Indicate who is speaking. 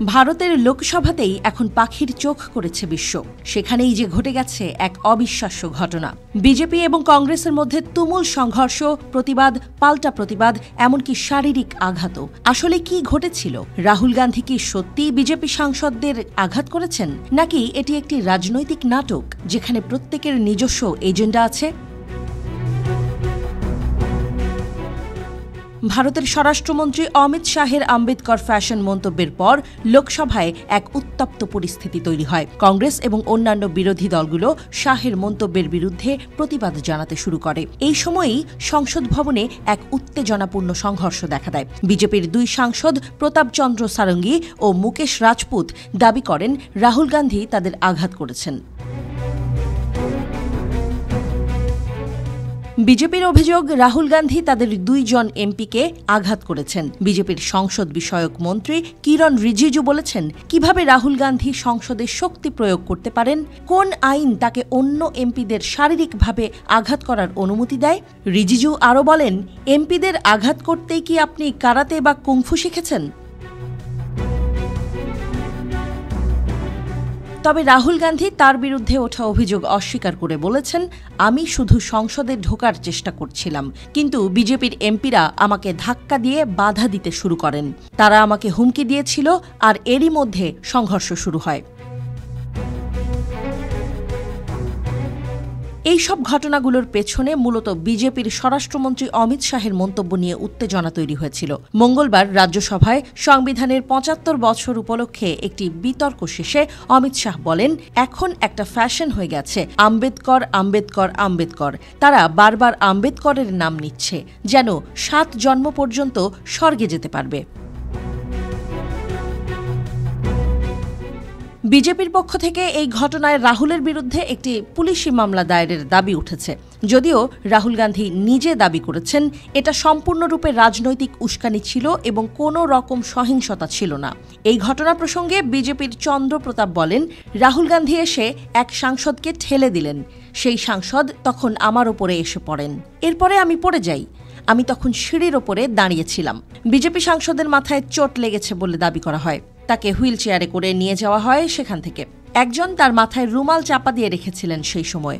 Speaker 1: ভারতের লোকসভাতেই এখন পাখির চোখ করেছে বিশ্ব। সেখানেই যে ঘটে গেছে এক অবিশ্বাস্য ঘটনা। বিজেপি এবং কংগ্রেসের মধ্যে তুমুল সংঘর্ষ, প্রতিবাদ, পাল্টা প্রতিবাদ, এমনকি শারীরিক আঘাতও। আসলে কি ঘটেছিল? রাহুল গান্ধী কি সত্যিই বিজেপি সাংসদদের আঘাত করেছেন, নাকি এটি একটি রাজনৈতিক নাটক যেখানে প্রত্যেকের নিজস্ব এজেন্ডা আছে? ভারতের স্বরাষ্ট্রমন্ত্রী অমিত শাহের আম্বেদকর ফ্যাশন মন্তব্যের পর লোকসভায় এক উত্তপ্ত পরিস্থিতি তৈরি হয়। কংগ্রেস এবং অন্যান্য বিরোধী দলগুলো শাহের মন্তব্যের বিরুদ্ধে প্রতিবাদ জানাতে শুরু করে। এই সময়েই সংসদ ভবনে এক উত্তেজনাপূর্ণ সংঘর্ষ দেখা দেয়। বিজেপির দুই সাংসদ প্রতাপ চন্দ্র সারঙ্গী ও মুকেশ রাজপুত দাবি করেন রাহুল গান্ধী তাদের আঘাত করেছেন। বিজেপির অভিযোগ, রাহুল গান্ধী তাদের দুইজন এমপিকে আঘাত করেছেন। বিজেপির সংসদ বিষয়ক মন্ত্রী কিরণ রিজিজু বলেছেন, কিভাবে রাহুল গান্ধী সংসদে শক্তি প্রয়োগ করতে পারেন, কোন আইন তাকে অন্য এমপিদের শারীরিকভাবে আঘাত করার অনুমতি দেয়। রিজিজু আরও বলেন, এমপিদের আঘাত করতেই কি আপনি কারাতে বা কুংফু শিখেছেন? তবে রাহুল গান্ধী তার বিরুদ্ধে ওঠা অভিযোগ অস্বীকার করে বলেছেন, আমি শুধু সংসদে ঢোকার চেষ্টা করছিলাম, কিন্তু বিজেপির এমপিরা আমাকে ধাক্কা দিয়ে বাধা দিতে শুরু করেন। তারা আমাকে হুমকি দিয়েছিল, আর এরই মধ্যে সংঘর্ষ শুরু হয়। এই সব ঘটনাগুলোর পেছনে মূলত বিজেপির স্বরাষ্ট্রমন্ত্রী অমিত শাহের মন্তব্য নিয়ে উত্তেজনা তৈরি হয়েছিল। মঙ্গলবার রাজ্যসভায় সংবিধানের ৭৫ বছর উপলক্ষে একটি বিতর্ক শেষে অমিত শাহ বলেন, এখন একটা ফ্যাশন হয়ে গেছে আম্বেদকর আম্বেদকর আম্বেদকর। তারা বারবার আম্বেদকরের নাম নিচ্ছে, যেন ৭ জন্ম পর্যন্ত স্বর্গে যেতে পারবে। বিজেপির পক্ষ থেকে এই ঘটনায় রাহুলের বিরুদ্ধে একটি পুলিশি মামলা দায়েরের দাবি উঠেছে। যদিও রাহুল গান্ধী নিজে দাবি করেছেন, এটা সম্পূর্ণরূপে রাজনৈতিক উস্কানি ছিল এবং কোনো রকম সহিংসতা ছিল না। এই ঘটনা প্রসঙ্গে বিজেপির চন্দ্র প্রতাপ বলেন, রাহুল গান্ধী এসে এক সাংসদকে ঠেলে দিলেন। সেই সাংসদ তখন আমার ওপরে এসে পড়েন। এরপরে আমি পড়ে যাই। আমি তখন সিঁড়ির ওপরে দাঁড়িয়েছিলাম। বিজেপি সাংসদের মাথায় চোট লেগেছে বলে দাবি করা হয়। তাকে হুইল চেয়ারে করে নিয়ে যাওয়া হয় সেখান থেকে। একজন তার মাথায় রুমাল চাপা দিয়ে রেখেছিলেন সেই সময়।